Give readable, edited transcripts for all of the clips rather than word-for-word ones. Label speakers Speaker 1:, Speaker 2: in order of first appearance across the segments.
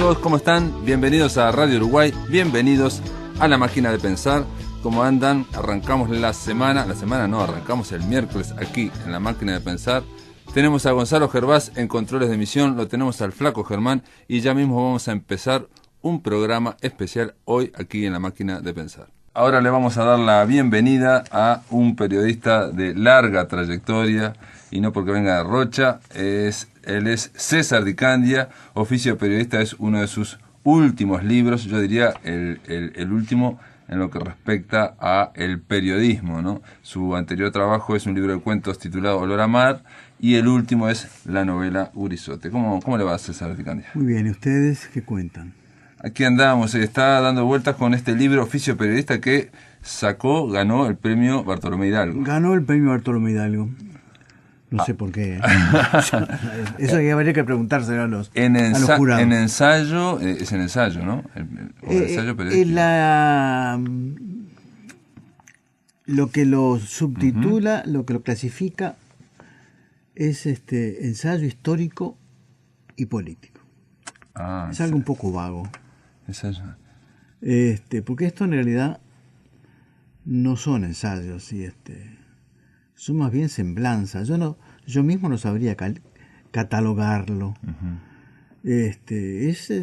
Speaker 1: amigos? ¿Cómo están? Bienvenidos a Radio Uruguay, bienvenidos a La Máquina de Pensar. ¿Cómo andan? Arrancamos arrancamos el miércoles aquí en La Máquina de Pensar. Tenemos a Gonzalo Gervás en controles de emisión, lo tenemos al Flaco Germán y ya mismo vamos a empezar un programa especial hoy aquí en La Máquina de Pensar. Ahora le vamos a dar la bienvenida a un periodista de larga trayectoria, y no porque venga de Rocha, él es César Di Candia. Oficio de periodista es uno de sus últimos libros, yo diría el último en lo que respecta a el periodismo, ¿no? Su anterior trabajo es un libro de cuentos titulado Olor a Mar, y el último es la novela Urizote. ¿Cómo le va, César Di Candia?
Speaker 2: Muy bien, ¿y ustedes qué cuentan?
Speaker 1: Aquí andamos, está dando vueltas con este libro Oficio de periodista que ganó el premio Bartolomé Hidalgo.
Speaker 2: Ganó el premio Bartolomé Hidalgo. No sé por qué. Eso habría que preguntárselo a los jurados.
Speaker 1: En ensayo, es en ensayo, ¿no? Ensayo periodístico.
Speaker 2: Lo que lo subtitula, lo que lo clasifica, es ensayo histórico y político. Es algo un poco vago.
Speaker 1: Ensayo.
Speaker 2: Porque esto en realidad no son ensayos, son más bien semblanzas. Yo mismo no sabría catalogarlo. Es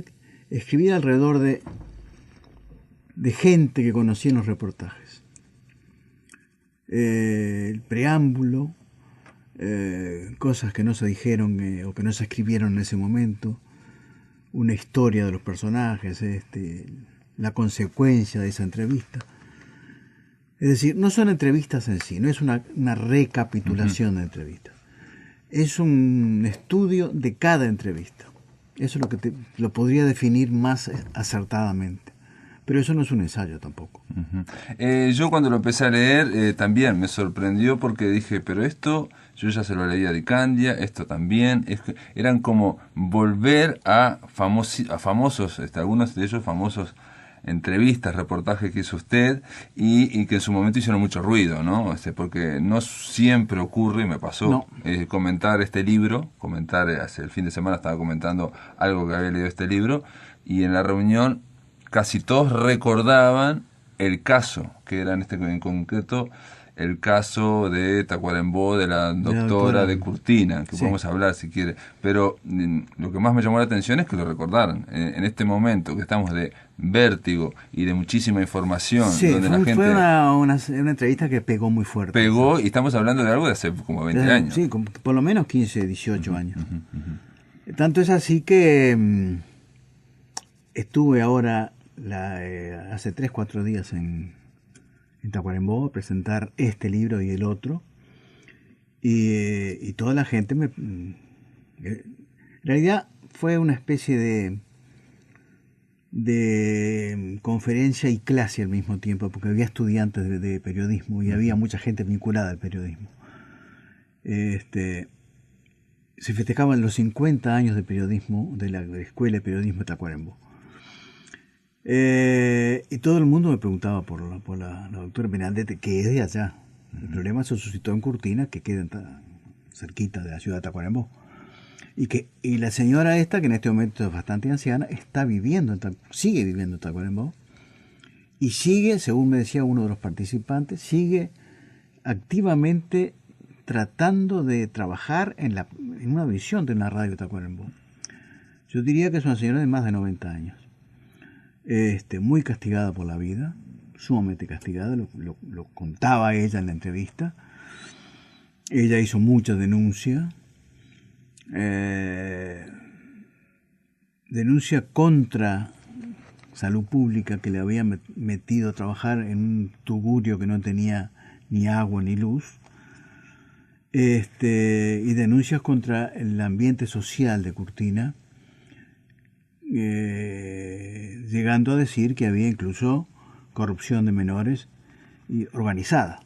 Speaker 2: escribir alrededor de gente que conocí en los reportajes. El preámbulo, cosas que no se dijeron o que no se escribieron en ese momento, una historia de los personajes, la consecuencia de esa entrevista. Es decir, no son entrevistas en sí, no es una recapitulación de entrevistas. Es un estudio de cada entrevista. Eso es lo que lo podría definir más acertadamente. Pero eso no es un ensayo tampoco.
Speaker 1: Yo cuando lo empecé a leer también me sorprendió porque dije, pero esto yo ya se lo leía a Di Candia, esto también. Eran como volver a famosos, algunos de ellos famosos entrevistas, reportajes que hizo usted y que en su momento hicieron mucho ruido, ¿no? Porque no siempre ocurre, y me pasó, comentar este libro, hace el fin de semana estaba comentando algo que había leído este libro, y en la reunión casi todos recordaban el caso, que era en concreto el caso de Tacuarembó, de la doctora de Curtina, que podemos hablar si quiere. Pero lo que más me llamó la atención es que lo recordaran. En este momento que estamos de vértigo y de muchísima información, donde la gente...
Speaker 2: Fue una entrevista que pegó muy fuerte.
Speaker 1: Pegó, y estamos hablando de algo de hace como 20 años.
Speaker 2: Sí, por lo menos 15, 18 años. Tanto es así que estuve ahora hace 3, 4 días en Tacuarembó a presentar este libro y el otro, y toda la gente en realidad fue una especie de conferencia y clase al mismo tiempo, porque había estudiantes de periodismo y había mucha gente vinculada al periodismo. Se festejaban los 50 años de periodismo de la Escuela de Periodismo de Tacuarembó. Y todo el mundo me preguntaba por la doctora Benadete, que es de allá. El problema se suscitó en Curtina, que queda cerquita de la ciudad de Tacuarembó. Y la señora esta, que en este momento es bastante anciana, sigue viviendo en Tacuarembó. Y sigue, según me decía uno de los participantes, sigue activamente tratando de trabajar en una visión de una radio de Tacuarembó. Yo diría que es una señora de más de 90 años. Muy castigada por la vida, sumamente castigada, lo contaba ella en la entrevista. Ella hizo mucha denuncia contra Salud Pública, que le había metido a trabajar en un tugurio que no tenía ni agua ni luz, y denuncias contra el ambiente social de Curtina, llegando a decir que había incluso corrupción de menores y organizada.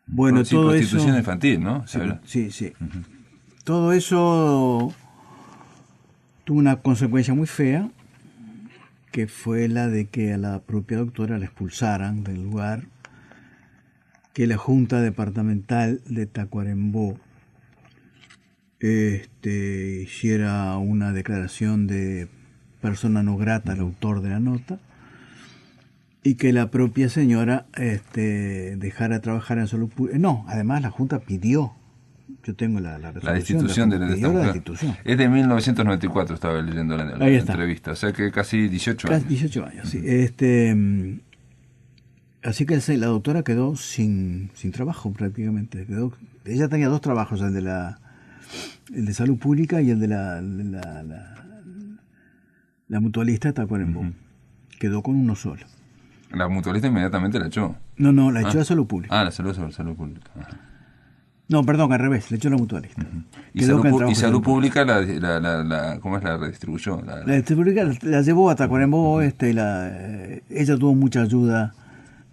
Speaker 2: Bueno, todo
Speaker 1: prostitución
Speaker 2: eso,
Speaker 1: infantil, ¿no?
Speaker 2: Sí. Todo eso tuvo una consecuencia muy fea, que fue la de que a la propia doctora la expulsaran del lugar, que la Junta Departamental de Tacuarembó hiciera una declaración de persona no grata al autor de la nota, y que la propia señora dejara de trabajar en salud pública. No, además la Junta pidió, yo tengo la resolución,
Speaker 1: la destitución de esta mujer.
Speaker 2: Destitución.
Speaker 1: Es de 1994, estaba leyendo la entrevista, o sea que casi 18 años.
Speaker 2: Casi 18 años, sí. Así que la doctora quedó sin trabajo prácticamente. Ella tenía dos trabajos, el de salud pública y el de la mutualista de Tacuarembó. Quedó con uno solo.
Speaker 1: La mutualista inmediatamente la echó.
Speaker 2: No, la echó a salud pública.
Speaker 1: La salud pública. Ajá.
Speaker 2: No, perdón, al revés, le echó la mutualista.
Speaker 1: Y salud pública ¿cómo es? La redistribuyó.
Speaker 2: La pública la llevó a Tacuarembó. Ella tuvo mucha ayuda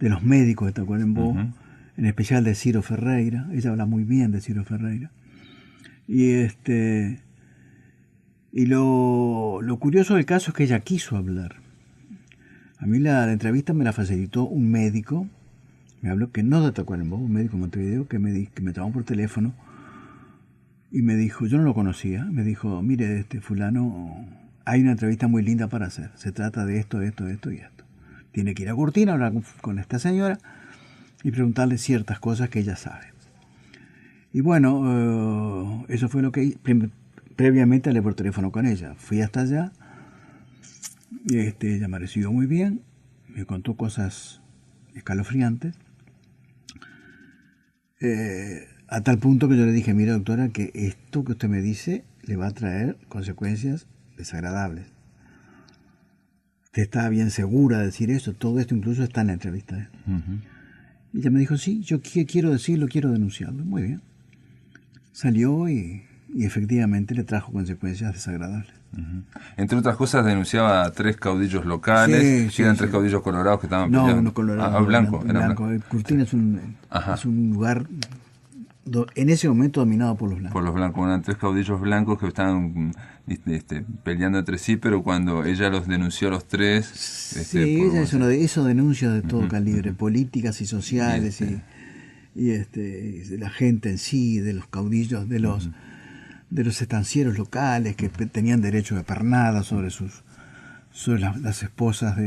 Speaker 2: de los médicos de Tacuarembó, en especial de Ciro Ferreira. Ella habla muy bien de Ciro Ferreira. Y lo curioso del caso es que ella quiso hablar. A mí la entrevista me la facilitó un médico, me habló que no de Tacuarembó, un médico en Montevideo que me llamó por teléfono y me dijo, yo no lo conocía, me dijo, mire, fulano, hay una entrevista muy linda para hacer, se trata de esto y esto. Tiene que ir a Curtina a hablar con esta señora y preguntarle ciertas cosas que ella sabe. Y bueno, eso fue lo que previamente hablé por teléfono con ella. Fui hasta allá, ella me recibió muy bien, me contó cosas escalofriantes, a tal punto que yo le dije, mire doctora, que esto que usted me dice le va a traer consecuencias desagradables. Usted está bien segura de decir eso, todo esto incluso está en la entrevista. Y ella me dijo, sí, yo quiero decirlo, quiero denunciarlo. Muy bien. Salió y efectivamente le trajo consecuencias desagradables.
Speaker 1: Entre otras cosas denunciaba a 3 caudillos locales, sí, eran 3 caudillos colorados que estaban peleando.
Speaker 2: No colorados. Blanco. Curtina es un lugar en ese momento dominado por los blancos.
Speaker 1: Por los blancos, eran 3 caudillos blancos que estaban peleando entre sí, pero cuando ella los denunció a los 3...
Speaker 2: ella hizo denuncias de todo calibre, políticas y sociales, y de la gente en sí, de los caudillos, de los estancieros locales que tenían derecho de pernada sobre las esposas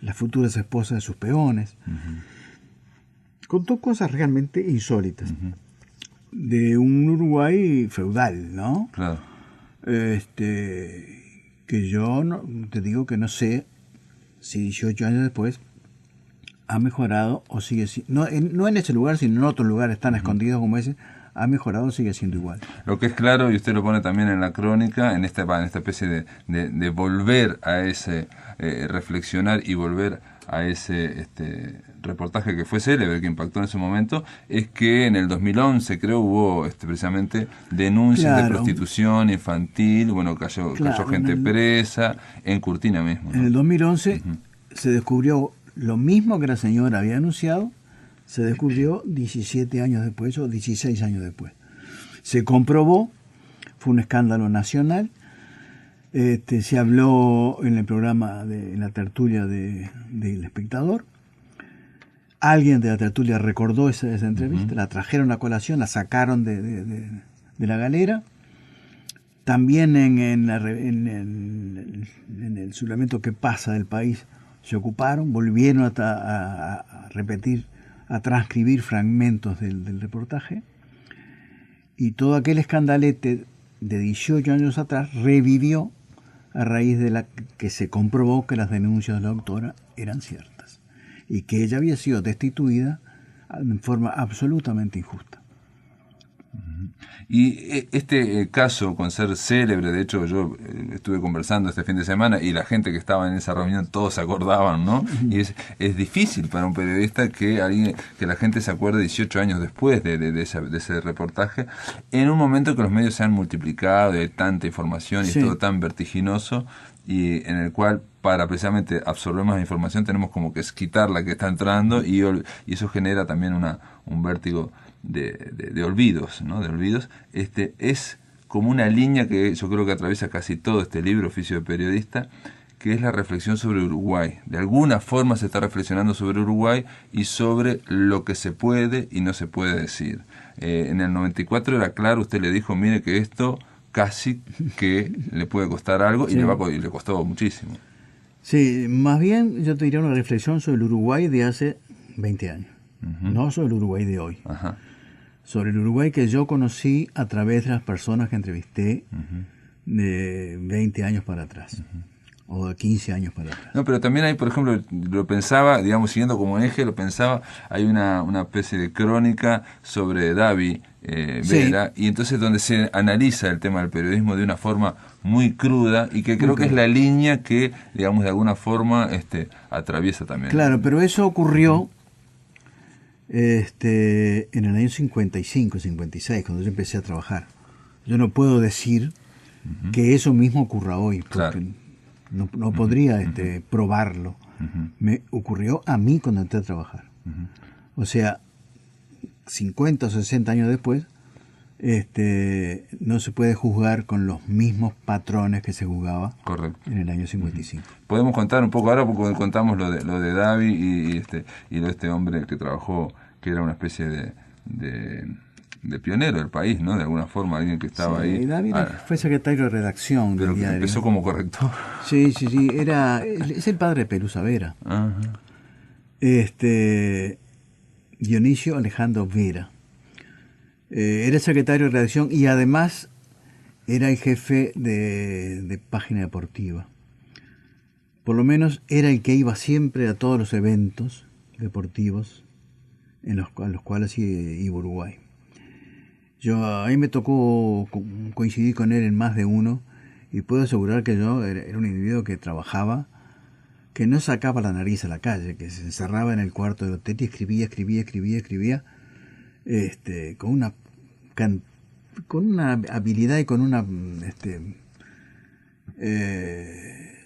Speaker 2: las futuras esposas de sus peones. Contó cosas realmente insólitas de un Uruguay feudal, ¿no?
Speaker 1: Claro.
Speaker 2: Que yo te digo que no sé si 18 años después ha mejorado o sigue siendo, no en ese lugar, sino en otros lugares tan escondidos como ese, ha mejorado o sigue siendo igual.
Speaker 1: Lo que es claro, y usted lo pone también en la crónica, en esta especie de volver a ese reflexionar y volver a ese reportaje que fue célebre, que impactó en ese momento, es que en el 2011 creo hubo precisamente denuncias de prostitución infantil, bueno, cayó gente presa en Curtina mismo, ¿no?
Speaker 2: En el 2011 se descubrió lo mismo que la señora había anunciado, se descubrió 17 años después o 16 años después. Se comprobó, fue un escándalo nacional. Se habló en el programa, en la tertulia del Espectador. Alguien de la tertulia recordó esa entrevista, la trajeron a colación, la sacaron de la galera. También en el suplemento Que Pasa del País se ocuparon, volvieron a repetir, a transcribir fragmentos del reportaje. Y todo aquel escandalete de 18 años atrás revivió a raíz de que se comprobó que las denuncias de la doctora eran ciertas y que ella había sido destituida en forma absolutamente injusta.
Speaker 1: Y este caso, con ser célebre, de hecho yo estuve conversando este fin de semana y la gente que estaba en esa reunión todos se acordaban, ¿no? Y es difícil para un periodista que la gente se acuerde 18 años después de ese reportaje, en un momento que los medios se han multiplicado y hay tanta información y es todo tan vertiginoso, y en el cual para precisamente absorber más información tenemos como que quitar la que está entrando y eso genera también un vértigo de olvidos, ¿no? De olvidos. Es como una línea que yo creo que atraviesa casi todo este libro, Oficio de Periodista, que es la reflexión sobre Uruguay. De alguna forma se está reflexionando sobre Uruguay y sobre lo que se puede y no se puede decir. En el 94 era claro, usted le dijo, mire que esto casi que le puede costar algo,
Speaker 2: Sí.
Speaker 1: y le costó muchísimo.
Speaker 2: Sí, más bien yo te diría una reflexión sobre el Uruguay de hace 20 años, no sobre el Uruguay de hoy.
Speaker 1: Ajá.
Speaker 2: Sobre el Uruguay que yo conocí a través de las personas que entrevisté de 20 años para atrás, o de 15 años para atrás.
Speaker 1: No, pero también hay, por ejemplo, lo pensaba, digamos, siguiendo como eje, lo pensaba, hay una especie de crónica sobre Davi Vera, y entonces donde se analiza el tema del periodismo de una forma muy cruda, y que creo que es la línea que, digamos, de alguna forma atraviesa también.
Speaker 2: Claro, pero eso ocurrió en el año 55, 56, cuando yo empecé a trabajar. Yo no puedo decir que eso mismo ocurra hoy, porque
Speaker 1: Claro.
Speaker 2: no podría probarlo. Me ocurrió a mí cuando entré a trabajar. O sea, 50 o 60 años después, no se puede juzgar con los mismos patrones que se jugaba
Speaker 1: Correcto.
Speaker 2: en el año 55.
Speaker 1: Podemos contar un poco ahora, porque contamos lo de Davi y lo de este hombre que trabajó, que era una especie de pionero del país, ¿no? De alguna forma, alguien que estaba
Speaker 2: Sí,
Speaker 1: ahí.
Speaker 2: David fue secretario de redacción
Speaker 1: Pero
Speaker 2: del
Speaker 1: que
Speaker 2: diario.
Speaker 1: empezó como corrector.
Speaker 2: Sí, es el padre de Pelusa Vera.
Speaker 1: Ajá.
Speaker 2: Dionisio Alejandro Vera. Era secretario de redacción y además era el jefe de página deportiva. Por lo menos era el que iba siempre a todos los eventos deportivos a los cuales iba Uruguay. A mí me tocó coincidir con él en más de uno y puedo asegurar que yo era un individuo que trabajaba, que no sacaba la nariz a la calle, que se encerraba en el cuarto del hotel y escribía, con una habilidad y con una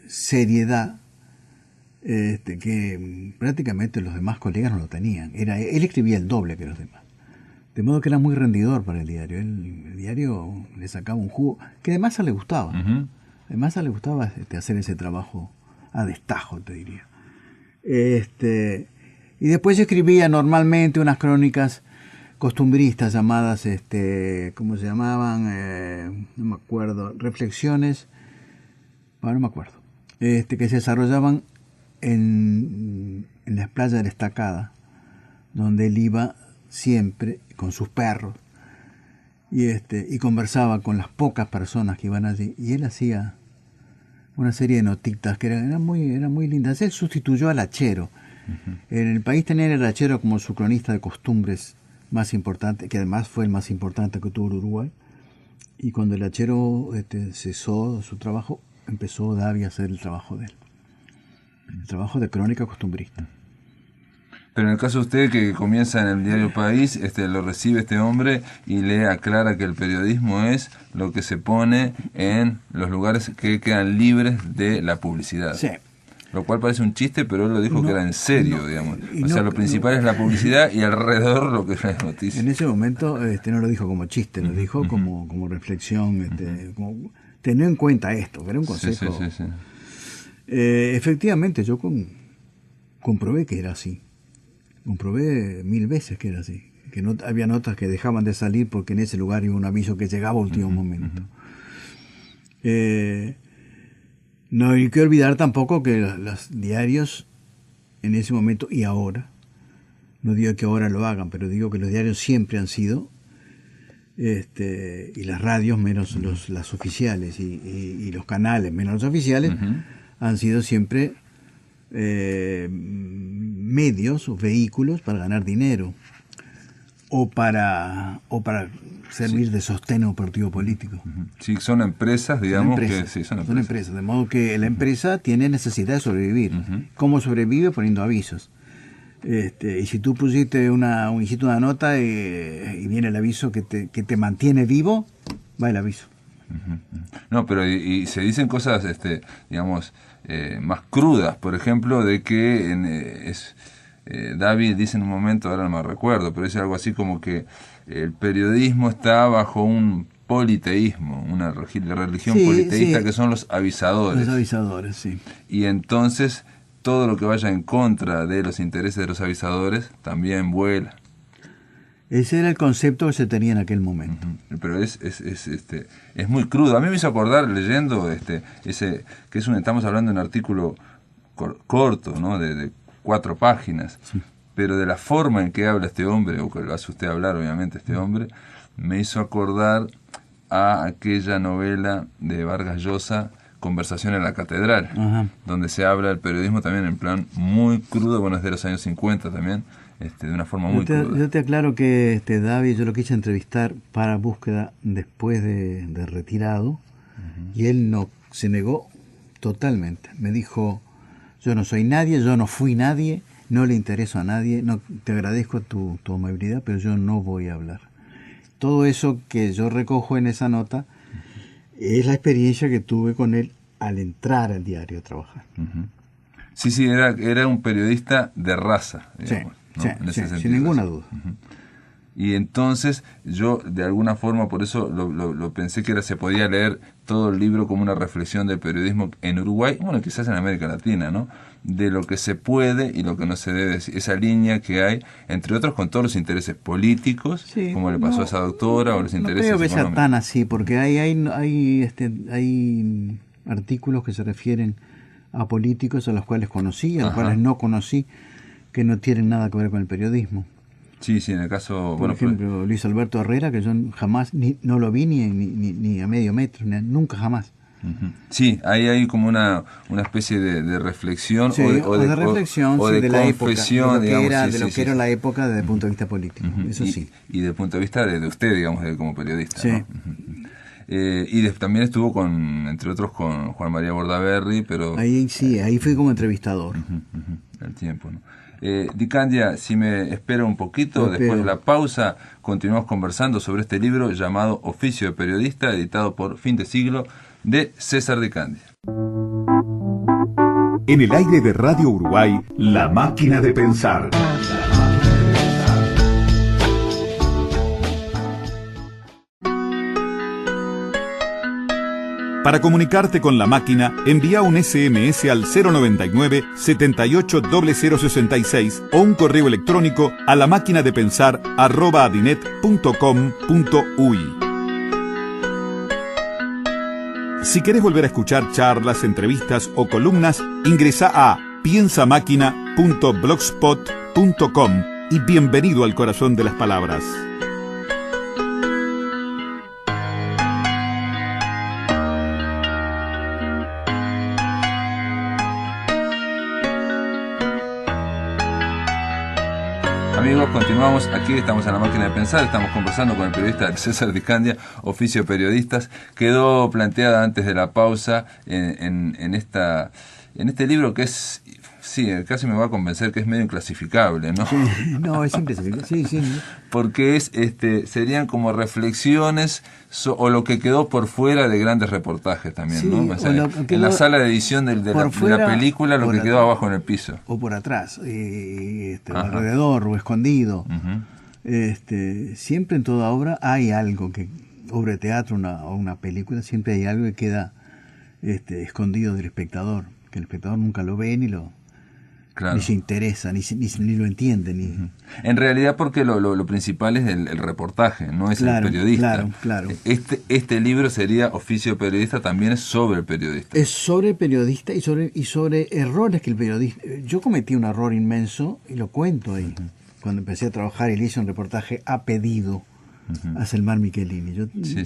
Speaker 2: seriedad que prácticamente los demás colegas no lo tenían. Él escribía el doble que los demás. De modo que era muy rendidor para el diario. El diario le sacaba un jugo que además le gustaba.
Speaker 1: Uh-huh.
Speaker 2: Además le gustaba hacer ese trabajo a destajo, te diría. Y después escribía normalmente unas crónicas costumbristas llamadas, ¿cómo se llamaban? No me acuerdo. Reflexiones, no me acuerdo. Que se desarrollaban en las playas de la Estacada, donde él iba siempre con sus perros y conversaba con las pocas personas que iban allí, y él hacía una serie de notitas que eran muy lindas. Él sustituyó al Hachero. Uh-huh. En el país tenía el Hachero como su cronista de costumbres más importante, que además fue el más importante que tuvo Uruguay, y cuando el Hachero cesó su trabajo, empezó Davi a hacer el trabajo de él, el trabajo de crónica costumbrista.
Speaker 1: Pero en el caso de usted, que comienza en el diario País, lo recibe este hombre y le aclara que el periodismo es lo que se pone en los lugares que quedan libres de la publicidad.
Speaker 2: Sí.
Speaker 1: Lo cual parece un chiste, pero él lo dijo que era en serio, digamos. O sea, lo principal
Speaker 2: no,
Speaker 1: es la publicidad y alrededor lo que es la noticia.
Speaker 2: En ese momento no lo dijo como chiste, lo dijo como reflexión, como tener en cuenta esto, que era un consejo.
Speaker 1: Sí.
Speaker 2: Efectivamente, yo comprobé que era así. Comprobé 1000 veces que era así. Que no había notas que dejaban de salir porque en ese lugar iba un aviso que llegaba a último momento. No hay que olvidar tampoco que los diarios en ese momento y ahora, no digo que ahora lo hagan, pero digo que los diarios siempre han sido, y las radios menos las oficiales y los canales menos los oficiales, han sido siempre medios o vehículos para ganar dinero o para servir de sostén a un partido político.
Speaker 1: Sí, son empresas, digamos.
Speaker 2: Son empresas, de modo que la empresa tiene necesidad de sobrevivir. ¿Cómo sobrevive? Poniendo avisos. Y si tú hiciste una nota y viene el aviso que te mantiene vivo, va el aviso.
Speaker 1: No, pero y se dicen cosas, digamos, más crudas, por ejemplo, de que David dice en un momento, ahora no me recuerdo, pero dice algo así como que el periodismo está bajo un politeísmo, una religión
Speaker 2: Sí,
Speaker 1: politeísta
Speaker 2: sí.
Speaker 1: que son los avisadores.
Speaker 2: Los avisadores, sí.
Speaker 1: Y entonces todo lo que vaya en contra de los intereses de los avisadores también vuela.
Speaker 2: Ese era el concepto que se tenía en aquel momento.
Speaker 1: Pero es muy crudo. A mí me hizo acordar leyendo ese que estamos hablando de un artículo corto, ¿no? de 4 páginas,
Speaker 2: Sí.
Speaker 1: pero de la forma en que habla este hombre, o que lo hace usted hablar, obviamente, este hombre, me hizo acordar a aquella novela de Vargas Llosa, Conversación en la Catedral,
Speaker 2: Ajá.
Speaker 1: donde se habla del periodismo también en plan muy crudo, bueno, es de los años 50 también, de una forma muy cruda.
Speaker 2: Yo te aclaro que David, yo lo quise entrevistar para Búsqueda después de retirado, y él no se negó totalmente. Me dijo, yo no soy nadie, yo no fui nadie, no le intereso a nadie, no, te agradezco tu amabilidad, pero yo no voy a hablar. Todo eso que yo recojo en esa nota es la experiencia que tuve con él al entrar al diario a trabajar.
Speaker 1: Sí, era un periodista de raza, digamos, ¿no?
Speaker 2: Sí,
Speaker 1: En ese
Speaker 2: sí,
Speaker 1: sentido,
Speaker 2: sin ninguna
Speaker 1: sí.
Speaker 2: duda.
Speaker 1: Y entonces yo de alguna forma, por eso lo pensé que se podía leer todo el libro como una reflexión del periodismo en Uruguay, bueno, quizás en América Latina, ¿no? De lo que se puede y lo que no se debe decir, esa línea que hay, entre otros con todos los intereses políticos,
Speaker 2: Sí,
Speaker 1: como le pasó a esa doctora, o los intereses
Speaker 2: no creo que sea
Speaker 1: económicos.
Speaker 2: tan así, porque hay artículos que se refieren a políticos a los cuales conocí, a los
Speaker 1: Ajá.
Speaker 2: cuales no conocí, que no tienen nada que ver con el periodismo.
Speaker 1: Sí, en el caso...
Speaker 2: Por ejemplo, Luis Alberto Herrera, que yo jamás, no lo vi ni a medio metro, nunca jamás.
Speaker 1: Sí, ahí hay como una especie de reflexión,
Speaker 2: Sí,
Speaker 1: o
Speaker 2: de reflexión,
Speaker 1: o
Speaker 2: sí, de la época,
Speaker 1: confesión,
Speaker 2: de lo que
Speaker 1: digamos,
Speaker 2: era,
Speaker 1: sí,
Speaker 2: de lo
Speaker 1: sí,
Speaker 2: que era
Speaker 1: sí.
Speaker 2: la época desde el punto de vista político, eso sí.
Speaker 1: Y desde el punto de vista de usted, digamos, como periodista,
Speaker 2: Sí.
Speaker 1: ¿no? También estuvo entre otros con Juan María Bordaberry, pero...
Speaker 2: Ahí fui como entrevistador.
Speaker 1: El tiempo, ¿no? Di Candia, si me espera un poquito,
Speaker 2: Lo
Speaker 1: después de
Speaker 2: espero.
Speaker 1: la pausa, continuamos conversando sobre este libro llamado Oficio de Periodista, editado por Fin de Siglo, de César Di Candia.
Speaker 3: En el aire de Radio Uruguay, La Máquina de Pensar. Para comunicarte con La Máquina, envía un SMS al 099 780066 o un correo electrónico a lamaquinadepensar@adinet.com.uy. Si querés volver a escuchar charlas, entrevistas o columnas, ingresa a piensamáquina.blogspot.com y bienvenido al corazón de las palabras.
Speaker 1: Amigos, continuamos aquí, estamos en La Máquina de Pensar, estamos conversando con el periodista César Di Candia, Oficio de Periodistas. Quedó planteada antes de la pausa en este libro que es, sí, casi me va a convencer que es medio inclasificable, ¿no?
Speaker 2: Sí, no, es impresionante. Sí.
Speaker 1: Porque serían como reflexiones o lo que quedó por fuera de grandes reportajes también,
Speaker 2: Sí,
Speaker 1: ¿no? O sea, en la sala de edición de la película, lo que quedó abajo en el piso.
Speaker 2: O por atrás, alrededor o escondido. Siempre en toda obra hay algo obra de teatro o una película, siempre hay algo que queda escondido del espectador, que el espectador nunca lo ve ni se interesa, ni lo entiende.
Speaker 1: En realidad porque lo principal es el reportaje, no es el periodista.
Speaker 2: Claro.
Speaker 1: Este libro sería Oficio de Periodista, también es sobre el periodista.
Speaker 2: Es sobre el periodista y sobre errores que el periodista... Yo cometí un error inmenso y lo cuento ahí. Cuando empecé a trabajar y le hice un reportaje a pedido a Selmar Michelini.
Speaker 1: Sí.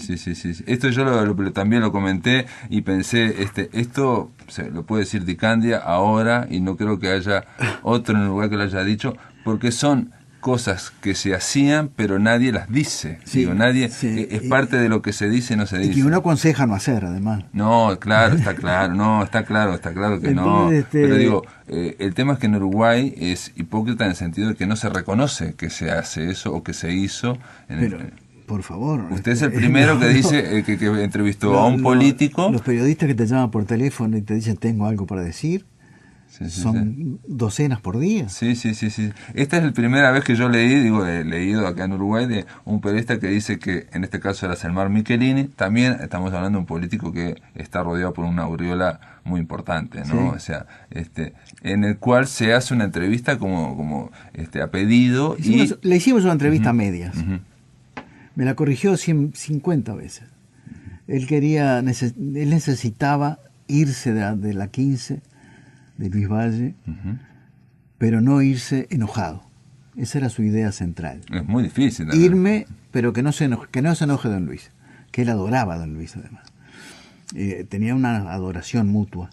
Speaker 1: Esto yo también lo comenté y pensé, esto lo puede decir Di Candia ahora y no creo que haya otro en Uruguay que lo haya dicho, porque son cosas que se hacían pero nadie las dice.
Speaker 2: Sí,
Speaker 1: es parte de lo que se dice y no se dice.
Speaker 2: Y que uno aconseja no hacer, además.
Speaker 1: No, claro, está claro que
Speaker 2: Entonces,
Speaker 1: no. Pero digo, el tema es que en Uruguay es hipócrita en el sentido de que no se reconoce que se hace eso o que se hizo.
Speaker 2: Por favor.
Speaker 1: Usted es el primero que dice que entrevistó a un político.
Speaker 2: Los periodistas que te llaman por teléfono y te dicen tengo algo para decir,
Speaker 1: Sí, sí,
Speaker 2: son docenas por día.
Speaker 1: Sí, sí, sí, sí. Esta es la primera vez que yo leí, digo, he leído acá en Uruguay de un periodista que dice que, en este caso era Selmar Michelini, también estamos hablando de un político que está rodeado por una aureola muy importante, ¿no?
Speaker 2: Sí.
Speaker 1: O sea, en el cual se hace una entrevista como a pedido
Speaker 2: Le hicimos una entrevista a medias.
Speaker 1: Ujú.
Speaker 2: Me la corrigió 50 veces. Él él necesitaba irse de la 15 de Luis Valle, pero no irse enojado. Esa era su idea central.
Speaker 1: Es muy difícil también.
Speaker 2: Irme, pero que no se enoje Don Luis, que él adoraba a Don Luis además. Tenía una adoración mutua.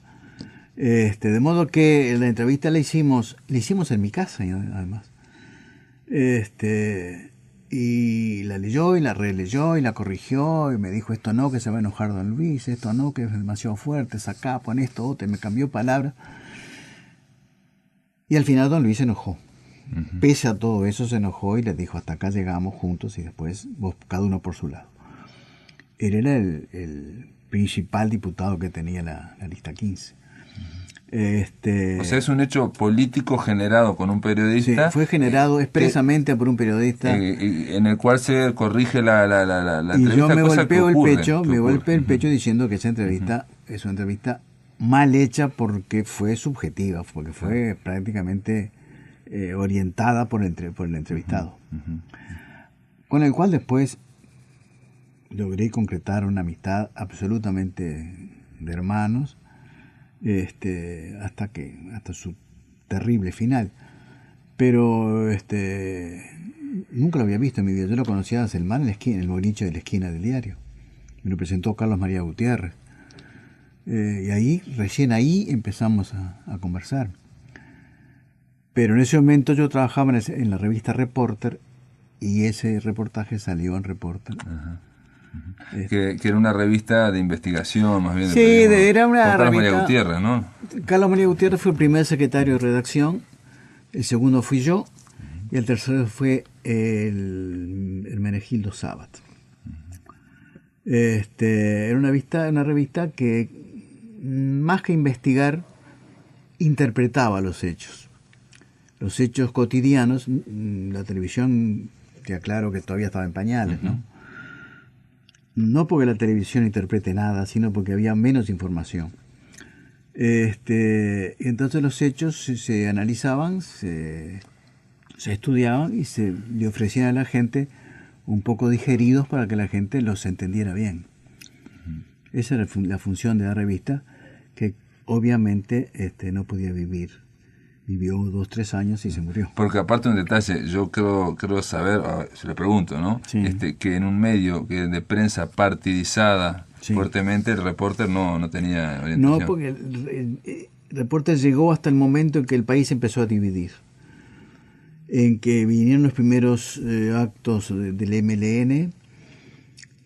Speaker 2: De modo que la entrevista la hicimos en mi casa además. Y la leyó y la releyó y la corrigió y me dijo esto no, que se va a enojar Don Luis, esto no, que es demasiado fuerte, sacá, pon esto, otro, me cambió palabra. Y al final Don Luis se enojó. Pese a todo eso se enojó y le dijo hasta acá llegamos juntos y después vos cada uno por su lado. Él era el principal diputado que tenía la lista 15.
Speaker 1: O sea, es un hecho político generado con un periodista.
Speaker 2: Sí, fue generado expresamente por un periodista.
Speaker 1: En el cual se corrige la
Speaker 2: y
Speaker 1: entrevista.
Speaker 2: yo me golpeo
Speaker 1: el
Speaker 2: pecho diciendo que esa entrevista es una entrevista mal hecha porque fue subjetiva, porque fue prácticamente orientada por el entrevistado. Con el cual después logré concretar una amistad absolutamente de hermanos, hasta su terrible final. Pero nunca lo había visto en mi vida. Yo lo conocía a Selmar en el boliche de la esquina del diario. Me lo presentó Carlos María Gutiérrez. Y recién ahí empezamos a conversar. Pero en ese momento yo trabajaba en la revista Reporter y ese reportaje salió en Reporter.
Speaker 1: Ajá. Que era una revista de investigación, más bien.
Speaker 2: Sí, era una
Speaker 1: Carlos
Speaker 2: revista.
Speaker 1: María Gutiérrez, ¿no?
Speaker 2: Carlos María Gutiérrez fue el primer secretario de redacción, el segundo fui yo, y el tercero fue el Hermenegildo Sabat. Era una revista que, más que investigar, interpretaba los hechos cotidianos. La televisión, te aclaro que todavía estaba en pañales, ¿no? No porque la televisión interprete nada, sino porque había menos información. Entonces los hechos se analizaban, se estudiaban y se le ofrecían a la gente un poco digeridos para que la gente los entendiera bien. Esa era la función de la revista, que obviamente no podía vivir. Vivió 2-3 años y se murió.
Speaker 1: Porque aparte un detalle, yo creo saber, se le pregunto, ¿no?
Speaker 2: Sí.
Speaker 1: Que en un medio de prensa partidizada fuertemente, el Reporter no tenía orientación.
Speaker 2: No, porque el Reporter llegó hasta el momento en que el país empezó a dividir. En que vinieron los primeros actos del MLN,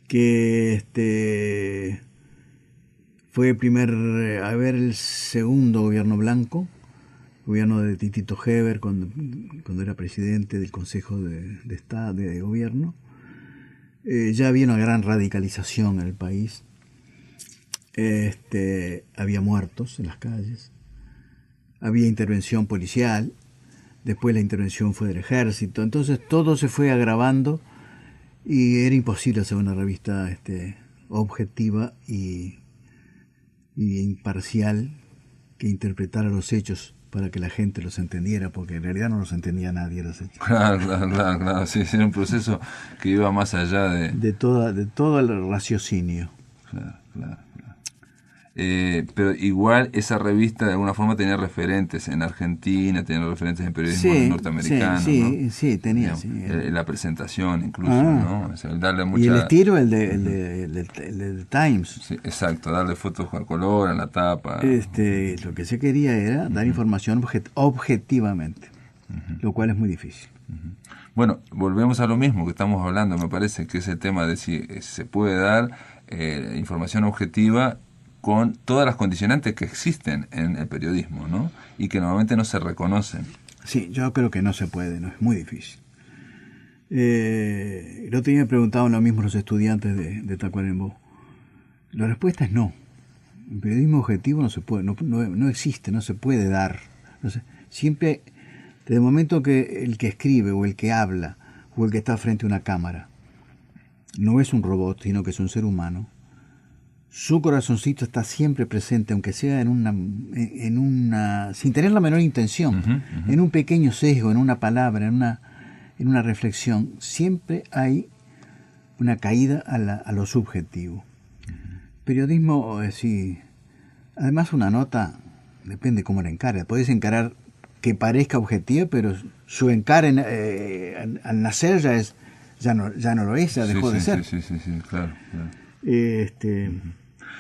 Speaker 2: que fue el segundo gobierno blanco, gobierno de Titito Heber cuando era presidente del Consejo de Estado de Gobierno. Ya había una gran radicalización en el país. Había muertos en las calles, había intervención policial, después la intervención fue del ejército, entonces todo se fue agravando y era imposible hacer una revista objetiva y imparcial que interpretara los hechos para que la gente los entendiera, porque en realidad no los entendía nadie los hechos.
Speaker 1: Claro, sí, era un proceso que iba más allá
Speaker 2: de todo el raciocinio.
Speaker 1: Claro. Pero igual esa revista de alguna forma tenía referentes en Argentina, tenía referentes en periodismo norteamericano, ¿no?
Speaker 2: Sí, tenía.
Speaker 1: Digamos, la presentación incluso, ¿no? O sea, el darle mucha...
Speaker 2: Y el estilo, el de Times.
Speaker 1: Sí, exacto, darle fotos a color a la tapa.
Speaker 2: Lo que se quería era dar información objetivamente, lo cual es muy difícil.
Speaker 1: Bueno, volvemos a lo mismo que estamos hablando, me parece que es el tema de si se puede dar información objetiva con todas las condicionantes que existen en el periodismo, ¿no? Y que normalmente no se reconocen.
Speaker 2: Sí, yo creo que no se puede, no es muy difícil. El otro día me preguntaban lo mismo los estudiantes de Tacuarembó. La respuesta es no. El periodismo objetivo no se puede, no existe, no se puede dar. No sé, siempre, desde el momento que el que escribe o el que habla o el que está frente a una cámara no es un robot, sino que es un ser humano, su corazoncito está siempre presente, aunque sea en una sin tener la menor intención, en un pequeño sesgo, en una palabra, en una reflexión. Siempre hay una caída a lo subjetivo. Periodismo, sí. Además, una nota depende cómo la encare. Podés encarar que parezca objetiva, pero su encare al nacer ya no lo es, ya dejó de ser.
Speaker 1: Sí, claro.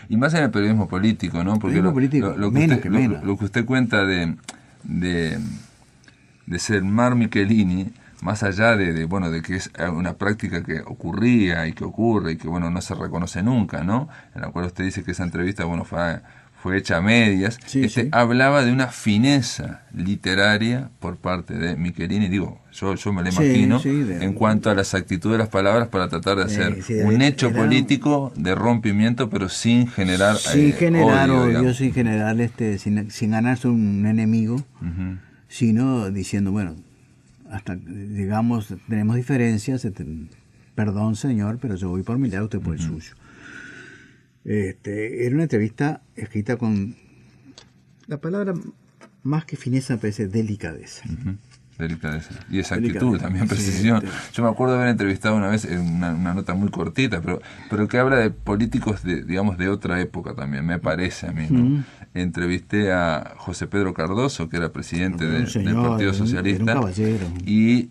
Speaker 1: Y más en el periodismo político, ¿no? Porque lo que usted cuenta de ser Mar Michelini, más allá de que es una práctica que ocurría y que ocurre y que, no se reconoce nunca, ¿no? En la cual usted dice que esa entrevista, fue hecha a medias. Hablaba de una fineza literaria por parte de Michelini. Digo, yo me lo imagino, en cuanto a la exactitud de las palabras para tratar de hacer un hecho político de rompimiento, pero sin generar
Speaker 2: odio, sin generar sin ganarse un enemigo, sino diciendo, hasta digamos, tenemos diferencias, perdón señor, pero yo voy por mi lado, usted por el suyo. Era una entrevista escrita con la palabra más que fineza, parece delicadeza.
Speaker 1: Delicadeza. Y exactitud también, precisión. Yo me acuerdo de haber entrevistado una vez, una nota muy cortita, pero que habla de políticos de otra época también, me parece a mí, ¿no? Entrevisté a José Pedro Cardoso, que era presidente del Partido Socialista,
Speaker 2: era un caballero.
Speaker 1: Y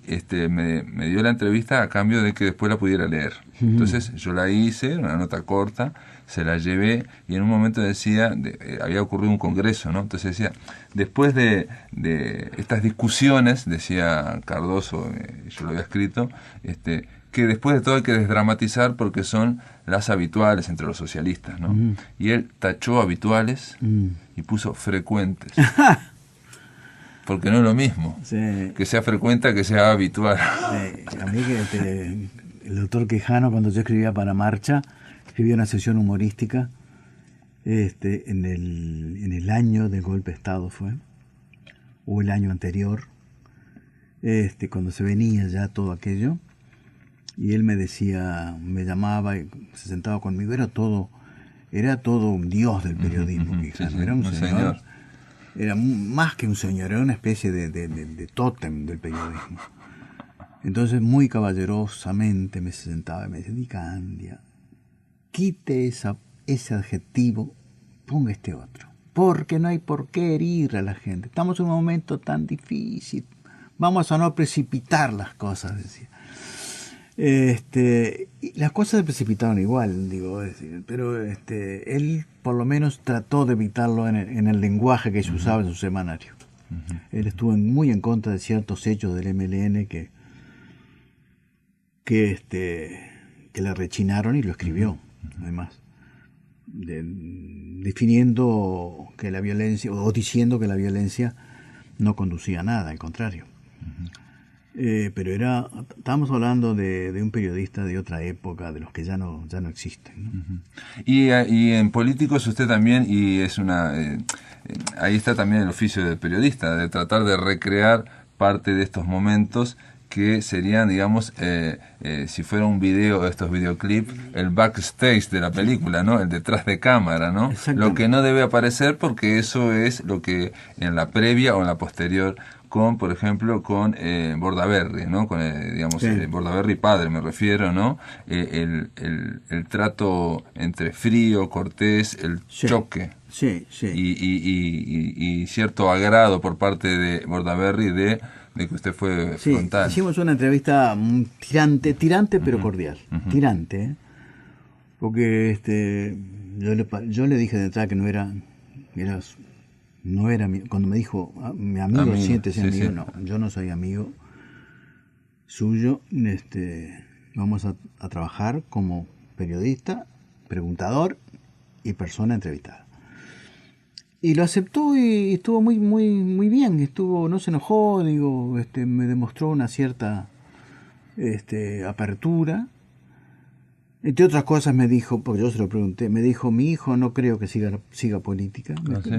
Speaker 1: me dio la entrevista a cambio de que después la pudiera leer. Entonces yo la hice, una nota corta, se la llevé, y en un momento decía, había ocurrido un congreso, ¿no? Entonces decía, después de estas discusiones, decía Cardoso, yo lo había escrito, que después de todo hay que desdramatizar porque son las habituales entre los socialistas, ¿no? Y él tachó habituales y puso frecuentes. Porque no es lo mismo que sea frecuente a que sea habitual.
Speaker 2: A mí el doctor Quijano, cuando yo escribía para Marcha, escribía una sesión humorística en el año del golpe de Estado fue, o el año anterior, cuando se venía ya todo aquello, y él me decía, me llamaba y se sentaba conmigo, era todo un dios del periodismo. Era un señor, era más que un señor, era una especie de tótem del periodismo. Entonces, muy caballerosamente me sentaba y me decía, Di Candia, quite ese adjetivo, ponga este otro, porque no hay por qué herir a la gente. Estamos en un momento tan difícil, vamos a no precipitar las cosas, decía. Y las cosas se precipitaron igual, pero él por lo menos trató de evitarlo en el lenguaje que se usaba en su semanario. Él estuvo muy en contra de ciertos hechos del MLN que le rechinaron, y lo escribió, además, definiendo que la violencia, o diciendo que la violencia no conducía a nada, al contrario. Pero estábamos hablando de un periodista de otra época, de los que ya no existen, ¿no?
Speaker 1: Y en políticos usted también, y es ahí está también el oficio del periodista, de tratar de recrear parte de estos momentos que serían, digamos, si fuera un video, estos videoclips, el backstage de la película, ¿no? El detrás de cámara, ¿no? Lo que no debe aparecer, porque eso es lo que en la previa o en la posterior, por ejemplo, con Bordaberry, ¿no? Con, Bordaberry padre, me refiero, ¿no? El trato entre Frío, Cortés, el choque.
Speaker 2: Sí.
Speaker 1: Y cierto agrado por parte de Bordaberry de que usted fue frontal.
Speaker 2: Hicimos una entrevista tirante pero cordial. Tirante, porque yo le dije de entrada que no era cuando me dijo mi amigo, siéntese amigo, no, yo no soy amigo suyo. Vamos a trabajar como periodista, preguntador y persona entrevistada. Y lo aceptó y estuvo muy muy bien, no se enojó, me demostró una cierta apertura, Entre otras cosas me dijo, porque yo se lo pregunté, me dijo, mi hijo no creo que siga política.
Speaker 1: ¿Sí?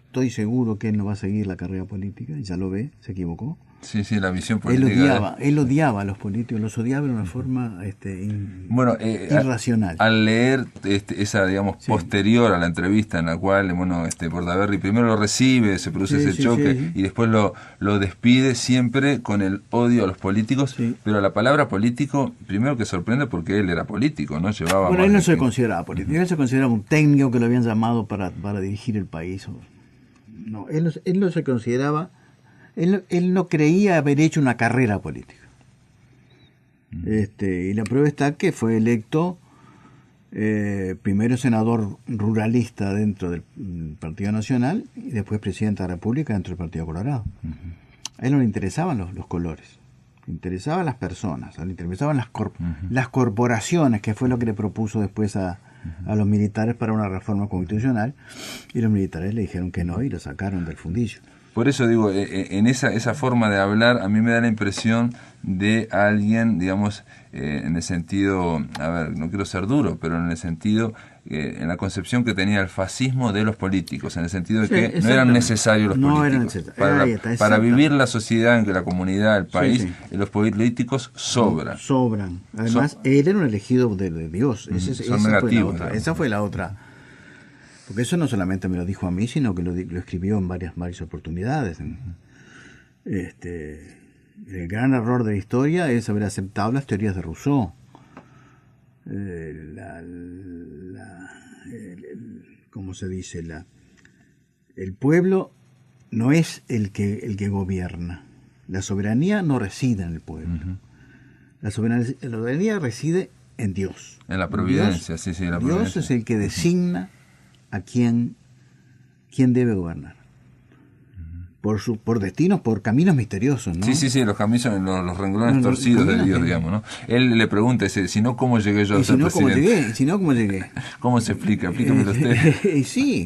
Speaker 2: Estoy seguro que él no va a seguir la carrera política, y ya lo ve, se equivocó.
Speaker 1: Sí, sí, la visión política.
Speaker 2: Él odiaba a los políticos, los odiaba de una forma irracional.
Speaker 1: Al leer esa, digamos, posterior a la entrevista en la cual, bueno, Bordaberry primero lo recibe, se produce ese choque y después lo despide, siempre con el odio a los políticos, pero la palabra político, primero que sorprende porque él era político, ¿no?
Speaker 2: Bueno, él no se consideraba político, él se consideraba un técnico que lo habían llamado para dirigir el país. No, él no se consideraba... Él no creía haber hecho una carrera política. Y la prueba está que fue electo primero senador ruralista dentro del Partido Nacional y después presidente de la República dentro del Partido Colorado. A él no le interesaban los colores, le interesaban las personas, le interesaban las corporaciones, que fue lo que le propuso después a los militares para una reforma constitucional, y los militares le dijeron que no y lo sacaron del fundillo.
Speaker 1: Por eso digo, en esa forma de hablar, a mí me da la impresión de alguien, digamos, en el sentido, a ver, no quiero ser duro, pero en el sentido, en la concepción que tenía el fascismo de los políticos, en el sentido de que no eran necesarios los políticos. Para vivir la sociedad, en que la comunidad, el país, los políticos sobran.
Speaker 2: Sobran. Además, él era un elegido de Dios.
Speaker 1: Son negativos.
Speaker 2: Esa fue la otra. Porque eso no solamente me lo dijo a mí, sino que lo escribió en varias oportunidades. El gran error de la historia es haber aceptado las teorías de Rousseau. ¿Cómo se dice? El pueblo no es el que gobierna. La soberanía no reside en el pueblo. La soberanía reside en Dios.
Speaker 1: En la providencia, Dios, sí, la providencia.
Speaker 2: Dios es el que designa a quién debe gobernar. Por destinos, por caminos misteriosos, ¿no?
Speaker 1: Sí, los caminos, los renglones torcidos de Dios, digamos, ¿no? Él le pregunta, si no, ¿cómo llegué yo a ser presidente?
Speaker 2: ¿Cómo llegué?
Speaker 1: ¿Cómo se explica? Explíquemelo usted.
Speaker 2: Sí.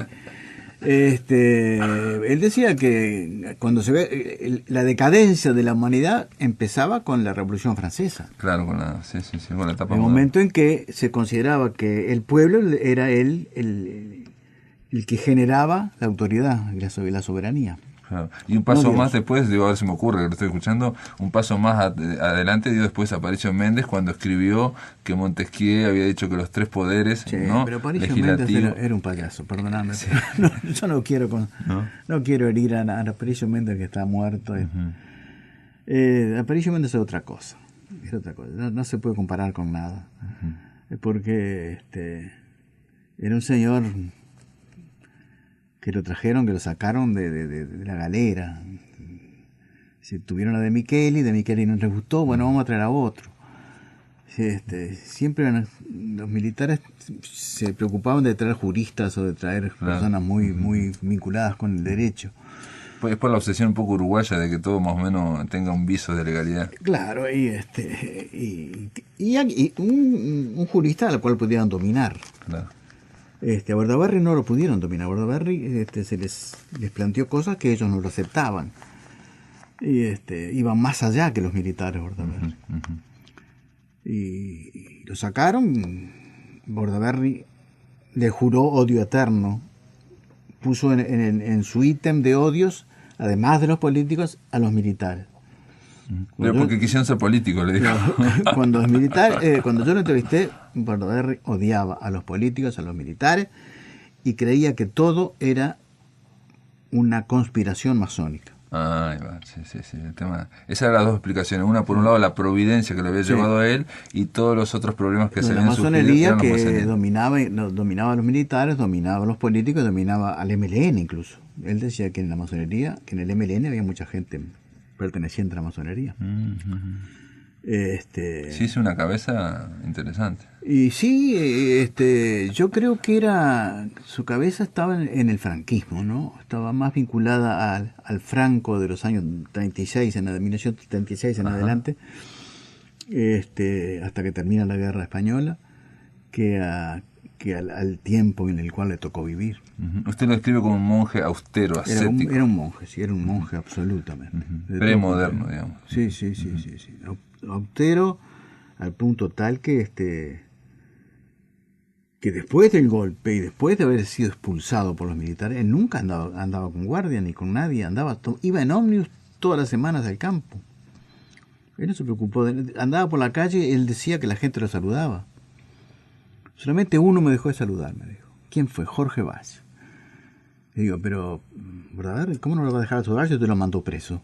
Speaker 2: Él decía que cuando se ve la decadencia de la humanidad empezaba con la Revolución Francesa.
Speaker 1: Claro, con la etapa moderna.
Speaker 2: El momento en que se consideraba que el pueblo era el que generaba la autoridad y la soberanía.
Speaker 1: Claro. Y un paso más después, digo, a ver si me ocurre, que lo estoy escuchando, un paso más adelante dio después Aparicio Méndez cuando escribió que Montesquieu había dicho que los tres poderes, ¿no?
Speaker 2: Pero Aparicio Méndez era un payaso, perdóname. Sí. Yo no quiero herir a Aparicio Méndez, que está muerto. Aparicio Méndez es otra cosa. No se puede comparar con nada. Porque era un señor que lo trajeron, que lo sacaron de la galera. Si tuvieron a De Micheli no les gustó, bueno, vamos a traer a otro. Siempre los militares se preocupaban de traer juristas o de traer personas muy vinculadas con el derecho.
Speaker 1: Es por la obsesión un poco uruguaya de que todo más o menos tenga un viso de legalidad.
Speaker 2: Claro, y un jurista al cual pudieran dominar.
Speaker 1: Claro.
Speaker 2: A Bordaberry no lo pudieron dominar. A Bordaberry se les planteó cosas que ellos no lo aceptaban. Y iban más allá que los militares, Bordaberry. Y lo sacaron. Bordaberry le juró odio eterno. Puso en su ítem de odios, además de los políticos, a los militares.
Speaker 1: Pero porque quisieron ser políticos, le dijo.
Speaker 2: Cuando yo lo entrevisté, Bordaberry odiaba a los políticos, a los militares, y creía que todo era una conspiración masónica.
Speaker 1: Ahí va, sí, el tema. Esas eran las dos explicaciones. Una, por un lado, la providencia que le había llevado a él, y todos los otros problemas que se habían surgido.
Speaker 2: La masonería que dominaba a los militares, dominaba a los políticos, dominaba al MLN incluso. Él decía que en la masonería, que en el MLN había mucha gente perteneciente a la masonería.
Speaker 1: Sí, es una cabeza interesante.
Speaker 2: Y sí, yo creo que su cabeza estaba en el franquismo, ¿no? Estaba más vinculada al Franco de los años 36, de 1936 en adelante, hasta que termina la Guerra Española, que al tiempo en el cual le tocó vivir.
Speaker 1: Usted lo describe como un monje austero, ascético.
Speaker 2: Era un monje absolutamente.
Speaker 1: Premoderno, digamos.
Speaker 2: Sí. Austero al punto tal que que después del golpe y después de haber sido expulsado por los militares, él nunca andaba con guardia ni con nadie, iba en ómnibus todas las semanas al campo. Él no se preocupó, andaba por la calle, él decía que la gente lo saludaba. Solamente uno me dejó de saludar, me dijo. ¿Quién fue? Jorge Vaz. Le digo, pero, ¿verdad? ¿Cómo no lo va a dejar de saludar si usted lo mandó preso?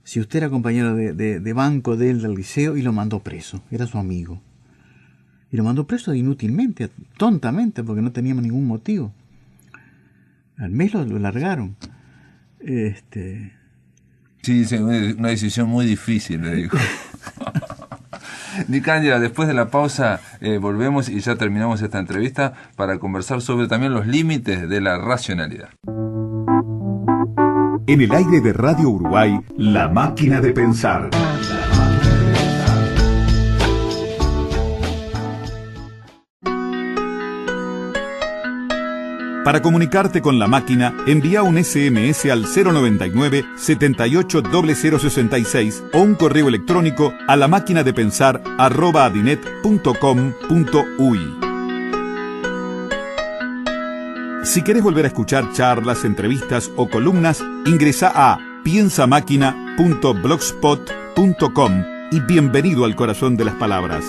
Speaker 2: Si usted era compañero de banco de él del liceo y lo mandó preso, era su amigo. Y lo mandó preso inútilmente, tontamente, porque no teníamos ningún motivo. Al mes lo largaron.
Speaker 1: Sí, una decisión muy difícil, le digo. Di Cándida, después de la pausa volvemos y ya terminamos esta entrevista para conversar sobre también los límites de la racionalidad.
Speaker 3: En el aire de Radio Uruguay, La Máquina de Pensar. Para comunicarte con La Máquina, envía un SMS al 099-780066 o un correo electrónico a lamaquinadepensar@adinet.com.uy. Si querés volver a escuchar charlas, entrevistas o columnas, ingresa a piensamáquina.blogspot.com y bienvenido al corazón de las palabras.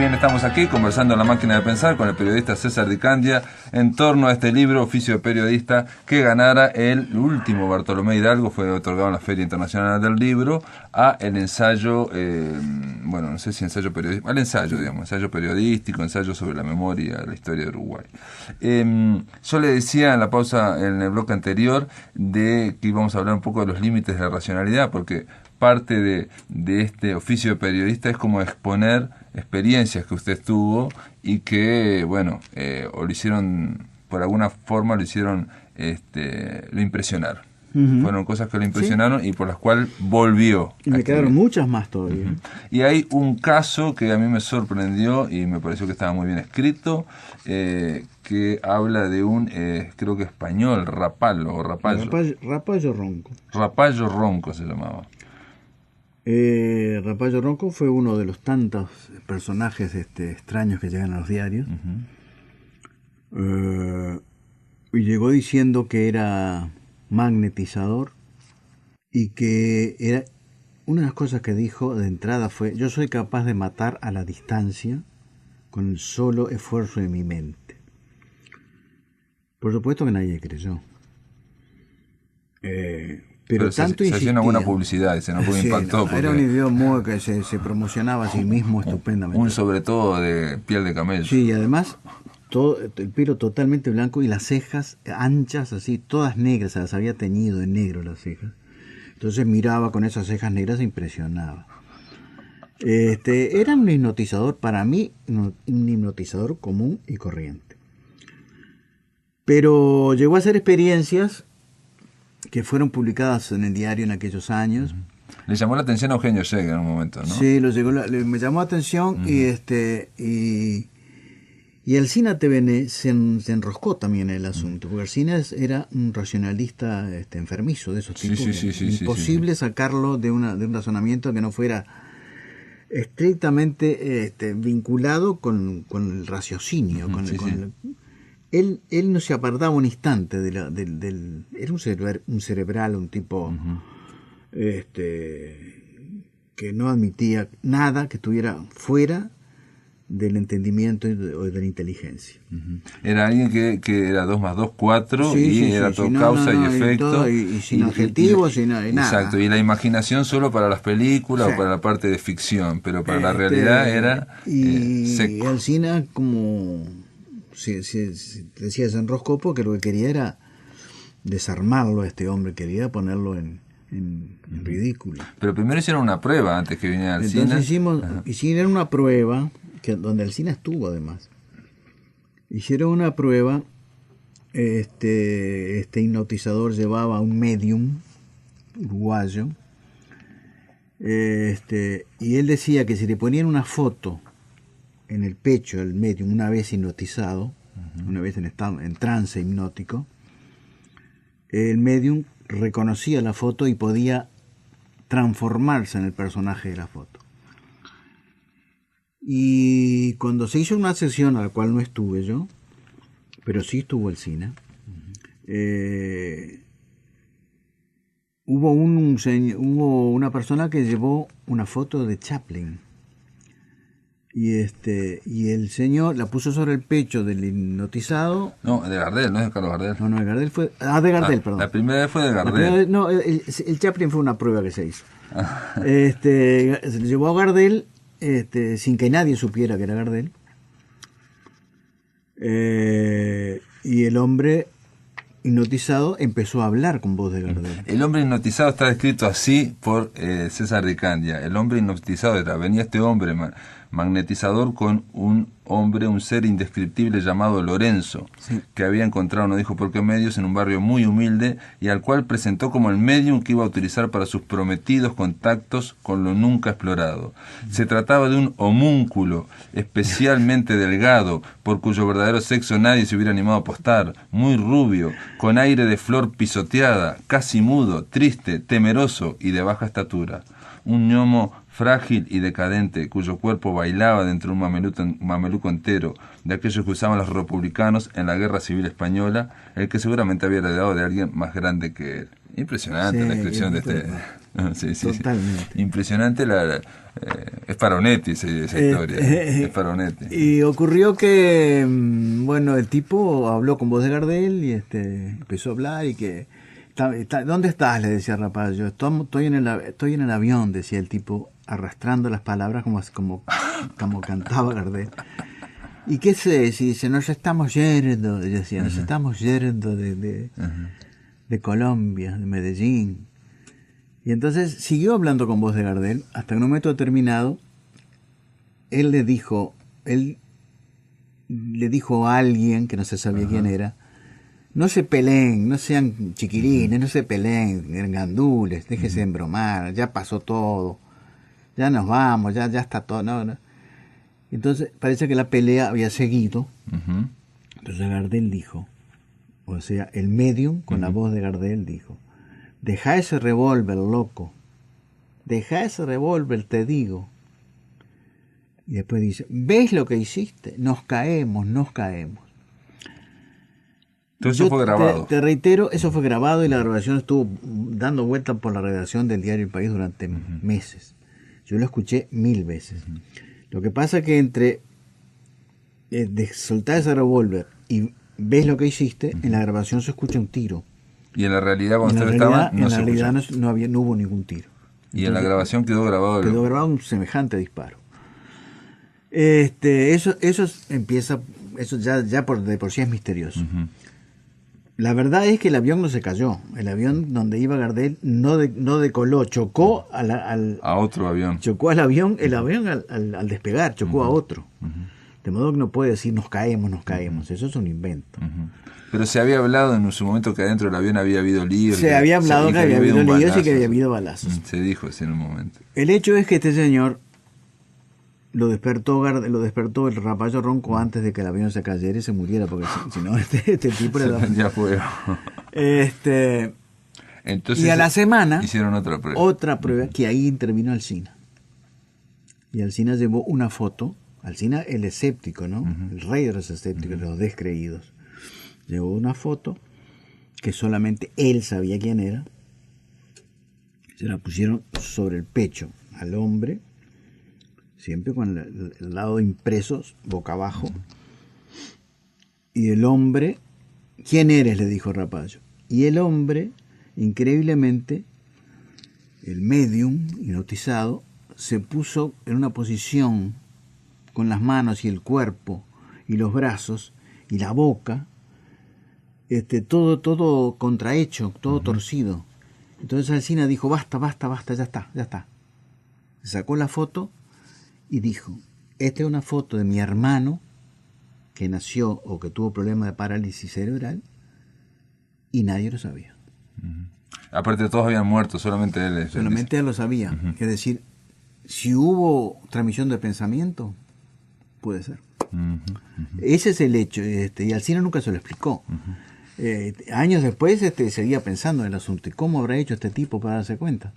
Speaker 1: Estamos aquí conversando en La Máquina de Pensar con el periodista César Di Candia en torno a este libro, Oficio de Periodista, que ganara el último Bartolomé Hidalgo, fue otorgado en la Feria Internacional del Libro, a el ensayo, no sé si ensayo periodístico, al ensayo, digamos, ensayo periodístico, ensayo sobre la memoria, la historia de Uruguay. Yo le decía en la pausa, en el bloque anterior, de que íbamos a hablar un poco de los límites de la racionalidad, porque parte de este oficio de periodista es como exponer experiencias que usted tuvo y que, o lo hicieron, por alguna forma lo hicieron, lo impresionaron. Uh-huh. Fueron cosas que lo impresionaron, ¿sí? Y por las cuales volvió.
Speaker 2: Y me quedaron muchas más todavía.
Speaker 1: Uh-huh. Y hay un caso que a mí me sorprendió y me pareció que estaba muy bien escrito, que habla de un, creo que español, Rapallo
Speaker 2: Ronco.
Speaker 1: Rapallo Ronco se llamaba.
Speaker 2: Rapallo Ronco fue uno de los tantos personajes extraños que llegan a los diarios. Uh-huh. Y llegó diciendo que era magnetizador y que era una de las cosas que dijo de entrada fue: yo soy capaz de matar a la distancia con el solo esfuerzo de mi mente. Por supuesto que nadie creyó. Pero tanto
Speaker 1: se hacía una buena publicidad, ese no
Speaker 2: sí,
Speaker 1: impactó.
Speaker 2: No, era un idioma que se promocionaba a sí mismo estupendamente.
Speaker 1: Un sobre todo de piel de camello.
Speaker 2: Sí, y además todo el pelo totalmente blanco y las cejas anchas, así, todas negras, se las había teñido de negro las cejas. Entonces miraba con esas cejas negras e impresionaba. Era un hipnotizador, para mí, un hipnotizador común y corriente. Pero llegó a hacer experiencias que fueron publicadas en el diario en aquellos años.
Speaker 1: Le llamó la atención a Eugenio Schegel en un momento, ¿no?
Speaker 2: Sí, me llamó la atención. Uh-huh. Y Alsina TVN se enroscó también en el asunto, porque Alsina era un racionalista enfermizo de esos tipos. Imposible sacarlo de un razonamiento que no fuera estrictamente vinculado con el raciocinio. Uh-huh. Él no se apartaba un instante era un cerebral, un tipo uh-huh. Que no admitía nada que estuviera fuera del entendimiento o de la inteligencia.
Speaker 1: Uh-huh. Era alguien que era 2 más 2, 4 y era todo causa y efecto.
Speaker 2: Y sin adjetivos, sin nada.
Speaker 1: Exacto, y la imaginación solo para las películas o para la parte de ficción, pero para la realidad era seco.
Speaker 2: Y Alsina como... decía, se enroscó porque lo que quería era desarmarlo a este hombre, quería ponerlo en ridículo.
Speaker 1: Pero primero hicieron una prueba antes que viniera Alsina.
Speaker 2: Entonces hicieron una prueba, donde Alsina estuvo además. Hicieron una prueba, este hipnotizador llevaba un medium uruguayo, y él decía que si le ponían una foto en el pecho el medium una vez hipnotizado, una vez en trance hipnótico, el medium reconocía la foto y podía transformarse en el personaje de la foto. Y cuando se hizo una sesión a la cual no estuve yo, pero sí estuvo el cine, hubo una persona que llevó una foto de Chaplin. Y el señor la puso sobre el pecho del hipnotizado.
Speaker 1: No, de Gardel, no es de Carlos Gardel.
Speaker 2: No, de Gardel fue. De Gardel, perdón.
Speaker 1: La primera vez fue de Gardel.
Speaker 2: No, el Chaplin fue una prueba que se hizo. Se le llevó a Gardel sin que nadie supiera que era Gardel. Y el hombre hipnotizado empezó a hablar con voz de Gardel.
Speaker 1: El hombre hipnotizado está descrito así por César de Candia. El hombre hipnotizado venía este hombre magnetizador con un ser indescriptible llamado Lorenzo, sí, que había encontrado, no dijo por qué medios, en un barrio muy humilde, y al cual presentó como el medium que iba a utilizar para sus prometidos contactos con lo nunca explorado. Se trataba de un homúnculo especialmente delgado, por cuyo verdadero sexo nadie se hubiera animado a apostar, muy rubio, con aire de flor pisoteada, casi mudo, triste, temeroso y de baja estatura. Un gnomo frágil y decadente, cuyo cuerpo bailaba dentro de un mameluco entero, de aquellos que usaban los republicanos en la Guerra Civil Española, el que seguramente había heredado de alguien más grande que él. Impresionante, sí, la descripción de este... Sí, totalmente. Sí. Impresionante es Paronetti esa historia, es Paronetti.
Speaker 2: Y ocurrió que, bueno, el tipo habló con voz de Gardel y empezó a hablar y que... ¿Dónde estás?, le decía Rapallo. Estoy en el avión, decía el tipo, arrastrando las palabras como cantaba Gardel. ¿Y qué sé? Y dice, nos estamos yendo, decía, nos estamos yendo de Colombia, de Medellín. Y entonces siguió hablando con voz de Gardel, hasta que en un momento determinado, él le dijo a alguien, que no se sabía quién era, no se peleen, no sean chiquirines, no se peleen, gandules, déjese de embromar, ya pasó todo, ya nos vamos, ya está todo. No. Entonces parece que la pelea había seguido. Entonces Gardel dijo, o sea, el medium con la voz de Gardel dijo, deja ese revólver, loco, deja ese revólver, te digo. Y después dice, ¿ves lo que hiciste? Nos caemos.
Speaker 1: Todo eso fue grabado.
Speaker 2: Te reitero, eso fue grabado y la grabación estuvo dando vueltas por la redacción del diario El País durante meses. Yo lo escuché 1000 veces. Lo que pasa es que entre de soltar ese revólver y ves lo que hiciste, en la grabación se escucha un tiro.
Speaker 1: Y en la realidad cuando ustedes estaban
Speaker 2: no se escuchó. No hubo ningún tiro.
Speaker 1: Y entonces, en la grabación quedó grabado
Speaker 2: un semejante disparo. Eso empieza, eso ya de por sí es misterioso. La verdad es que el avión no se cayó. El avión donde iba Gardel no decoló, chocó
Speaker 1: a otro avión.
Speaker 2: Chocó al avión, el avión al despegar, chocó a otro. De modo que no puede decir nos caemos. Eso es un invento.
Speaker 1: Pero se había hablado en su momento que adentro del avión había habido líos.
Speaker 2: Se había hablado que había habido líos y que había habido balazos.
Speaker 1: Se dijo así en un momento.
Speaker 2: El hecho es que este señor lo despertó el Rapallo ronco antes de que el avión se cayera y se muriera, porque si no este tipo le daba...
Speaker 1: Ya fue. Entonces,
Speaker 2: y a la semana
Speaker 1: hicieron otra prueba
Speaker 2: que ahí intervino Alsina. Y Alsina llevó una foto, Alsina el escéptico, ¿no? El rey de los escépticos, de los descreídos. Llevó una foto que solamente él sabía quién era. Se la pusieron sobre el pecho al hombre, siempre con el lado impreso, boca abajo. Y el hombre, ¿quién eres?, le dijo Rapallo. Y el hombre, increíblemente, el medium hipnotizado, se puso en una posición con las manos y el cuerpo y los brazos y la boca, todo contrahecho, todo torcido. Entonces Alsina dijo, basta, ya está. Sacó la foto y dijo, esta es una foto de mi hermano que nació o que tuvo problemas de parálisis cerebral y nadie lo sabía.
Speaker 1: Aparte todos habían muerto, solamente él.
Speaker 2: Solamente él lo sabía. Es decir, si hubo transmisión de pensamiento, Puede ser.
Speaker 1: Ujú.
Speaker 2: Ese es el hecho, y Alsina nunca se lo explicó. Años después seguía pensando en el asunto. ¿Y cómo habrá hecho este tipo para darse cuenta?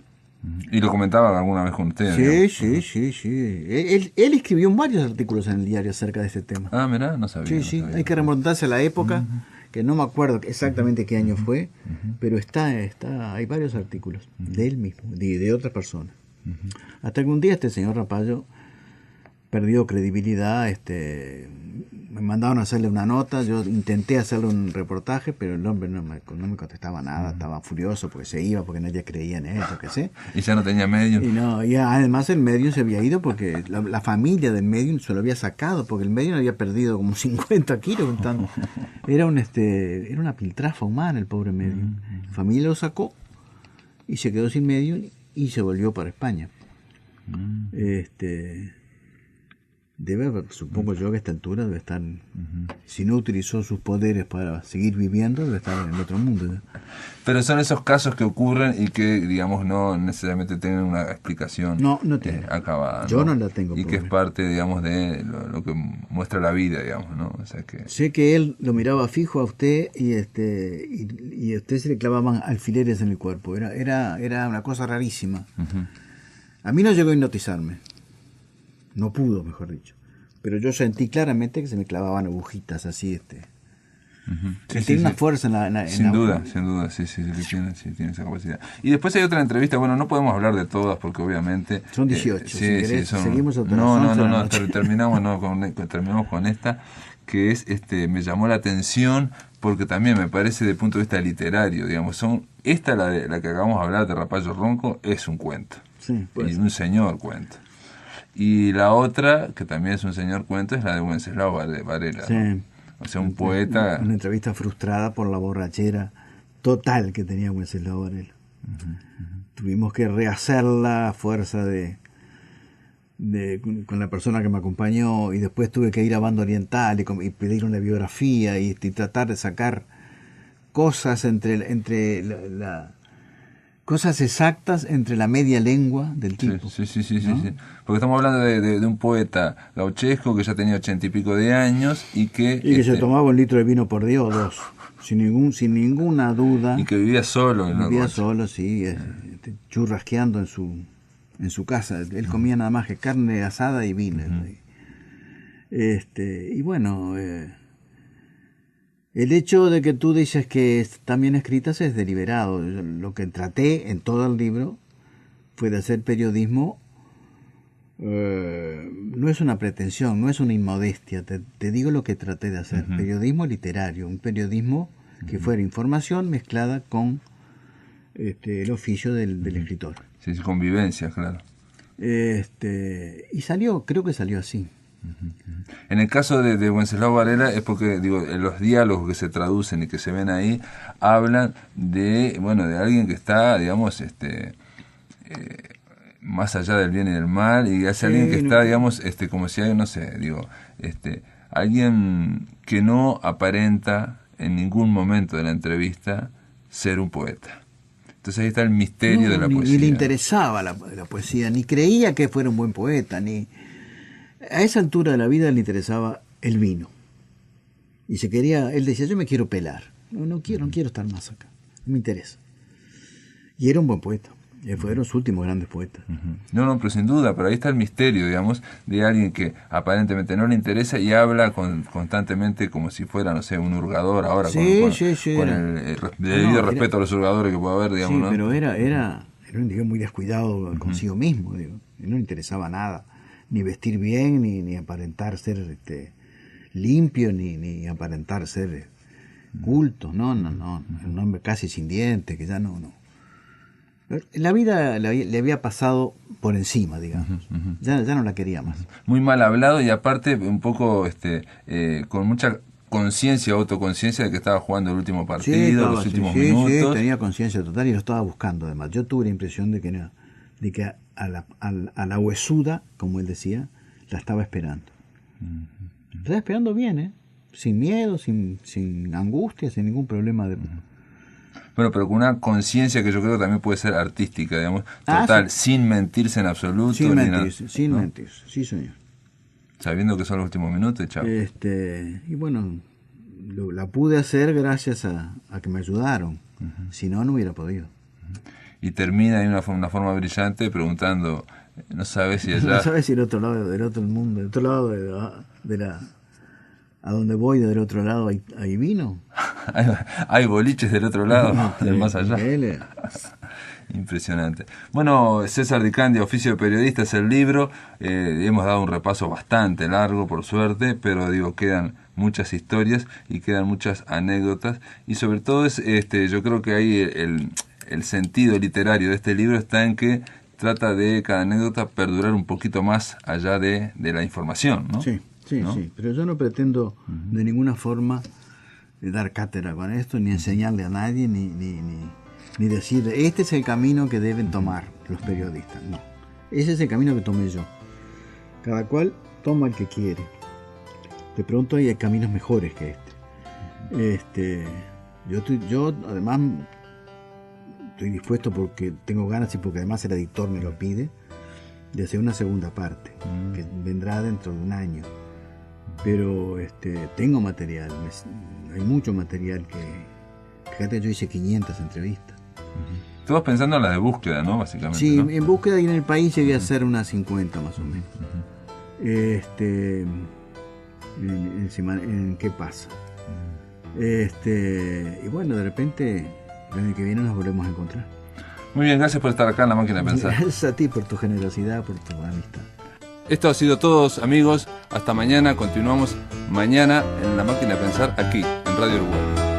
Speaker 1: Y lo comentaba alguna vez con usted.
Speaker 2: Sí. Él escribió varios artículos en el diario acerca de este tema.
Speaker 1: Ah, mirá, no sabía.
Speaker 2: Sí,
Speaker 1: no
Speaker 2: sí,
Speaker 1: sabía.
Speaker 2: hay que remontarse a la época, que no me acuerdo exactamente qué año fue, pero hay varios artículos de él mismo, de otras personas. Hasta que un día este señor Rapallo perdió credibilidad, me mandaron a hacerle una nota, yo intenté hacerle un reportaje, pero el hombre no me contestaba nada, estaba furioso porque se iba, porque nadie creía en él, qué sé.
Speaker 1: Y ya no tenía medio.
Speaker 2: Y además el medium se había ido porque la familia del medium se lo había sacado, porque el medium había perdido como 50 kilos. Era una piltrafa humana el pobre medium. La familia lo sacó y se quedó sin medium y se volvió para España. Supongo yo que a esta altura debe estar, si no utilizó sus poderes para seguir viviendo, debe estar en el otro mundo, ¿no?
Speaker 1: Pero son esos casos que ocurren y que, digamos, no necesariamente tienen una explicación
Speaker 2: No tiene.
Speaker 1: acabada.
Speaker 2: Yo no la tengo.
Speaker 1: Y que es parte, digamos, de lo que muestra la vida, digamos, ¿no? O sea que...
Speaker 2: Sé que él lo miraba fijo a usted y a usted se le clavaban alfileres en el cuerpo. Era una cosa rarísima. A mí no llegó a hipnotizarme. No pudo, mejor dicho. Pero yo sentí claramente que se me clavaban agujitas así, tiene una fuerza en
Speaker 1: sin duda, sí, tiene esa capacidad. Y después hay otra entrevista, bueno, no podemos hablar de todas porque obviamente...
Speaker 2: Son 18, si querés, seguimos otra.
Speaker 1: No, terminamos con esta, que es, me llamó la atención porque también me parece de punto de vista literario, digamos, la que acabamos de hablar de Rapallo Ronco, es un cuento.
Speaker 2: Sí,
Speaker 1: y un señor cuento. Y la otra, que también es un señor cuento, es la de Wenceslao Varela.
Speaker 2: Sí.
Speaker 1: ¿No? O sea, un poeta...
Speaker 2: Una entrevista frustrada por la borrachera total que tenía Wenceslao Varela. Tuvimos que rehacerla a fuerza con la persona que me acompañó, y después tuve que ir a Banda Oriental y pedir una biografía y tratar de sacar cosas cosas exactas entre la media lengua del tipo.
Speaker 1: Sí.
Speaker 2: ¿no?
Speaker 1: Porque estamos hablando de un poeta gauchesco que ya tenía 80 y pico de años y que
Speaker 2: se tomaba un litro de vino por día o dos, sin ninguna duda.
Speaker 1: Y que vivía solo.
Speaker 2: Vivía solo, sí, churrasqueando en su casa. Él comía nada más que carne asada y vino. Y bueno... El hecho de que tú dices que están bien escritas es deliberado. Lo que traté en todo el libro fue de hacer periodismo. No es una pretensión, no es una inmodestia. Te digo lo que traté de hacer. Periodismo literario, un periodismo que fuera información mezclada con el oficio del escritor.
Speaker 1: Sí, convivencia, claro.
Speaker 2: Y creo que salió así.
Speaker 1: En el caso de Wenceslao Varela es porque, digo, los diálogos que se traducen y que se ven ahí hablan de alguien que está, digamos, más allá del bien y del mal, y es alguien que está, digamos, como si hay, no sé, digo, alguien que no aparenta en ningún momento de la entrevista ser un poeta. Entonces ahí está el misterio de la poesía.
Speaker 2: Ni le interesaba la poesía, ni creía que fuera un buen poeta, ni... A esa altura de la vida le interesaba el vino. Y él decía, yo me quiero pelar. No quiero estar más acá. No me interesa. Y era un buen poeta. Fueron los últimos grandes poetas.
Speaker 1: No, pero sin duda, pero ahí está el misterio, digamos, de alguien que aparentemente no le interesa y habla constantemente como si fuera, no sé, un hurgador ahora, con el debido respeto a los hurgadores que puede haber, digamos.
Speaker 2: Sí,
Speaker 1: ¿no?
Speaker 2: pero era un individuo muy descuidado consigo mismo, digo. No le interesaba nada. Ni vestir bien, ni aparentar ser limpio, ni aparentar ser culto. No. Un hombre casi sin dientes, que ya no. La vida le había pasado por encima, digamos. Ya no la quería más.
Speaker 1: Muy mal hablado y aparte un poco con mucha conciencia, autoconciencia de que estaba jugando el último partido, los últimos minutos.
Speaker 2: Sí, tenía conciencia total y lo estaba buscando además. Yo tuve la impresión de que a la huesuda, como él decía, la estaba esperando. La estaba esperando bien, sin miedo, sin angustia, sin ningún problema.
Speaker 1: Bueno, pero con una conciencia que yo creo que también puede ser artística, digamos, total,
Speaker 2: sí.
Speaker 1: Sin mentirse en absoluto.
Speaker 2: Sin mentirse, sí señor.
Speaker 1: Sabiendo que son los últimos minutos, chao.
Speaker 2: Y bueno, la pude hacer gracias a que me ayudaron. Si no, no hubiera podido.
Speaker 1: Y termina de una forma brillante preguntando, no sabes si allá...
Speaker 2: No sabes si del otro lado del mundo, del otro lado a donde voy, del otro lado hay vino.
Speaker 1: Hay boliches del otro lado, del más allá. Impresionante. Bueno, César Di Candia, Oficio de Periodista, es el libro. Hemos dado un repaso bastante largo, por suerte, pero digo, quedan muchas historias y quedan muchas anécdotas. Y sobre todo, yo creo que ahí el sentido literario de este libro está en que trata de cada anécdota perdurar un poquito más allá de la información, ¿no?
Speaker 2: Sí, ¿no? Sí. Pero yo no pretendo de ninguna forma dar cátedra con esto, ni enseñarle a nadie, ni decir, este es el camino que deben tomar los periodistas. No, ese es el camino que tomé yo. Cada cual toma el que quiere. De pronto hay caminos mejores que este. Yo además estoy dispuesto, porque tengo ganas y porque además el editor me lo pide, de hacer una segunda parte, que vendrá dentro de un año. Pero tengo material, hay mucho material que... Fíjate, yo hice 500 entrevistas.
Speaker 1: Tú vas pensando en la de búsqueda, ¿no? Básicamente.
Speaker 2: Sí,
Speaker 1: ¿no?
Speaker 2: En búsqueda y en el país llegué a hacer unas 50 más o menos. En ¿Qué pasa? Y bueno, de repente, el año que viene nos volvemos a encontrar.
Speaker 1: Muy bien, gracias por estar acá en La Máquina de Pensar.
Speaker 2: Gracias a ti por tu generosidad, por tu amistad.
Speaker 1: Esto ha sido todo, amigos. Hasta mañana. Continuamos mañana en La Máquina de Pensar, aquí, en Radio Uruguay.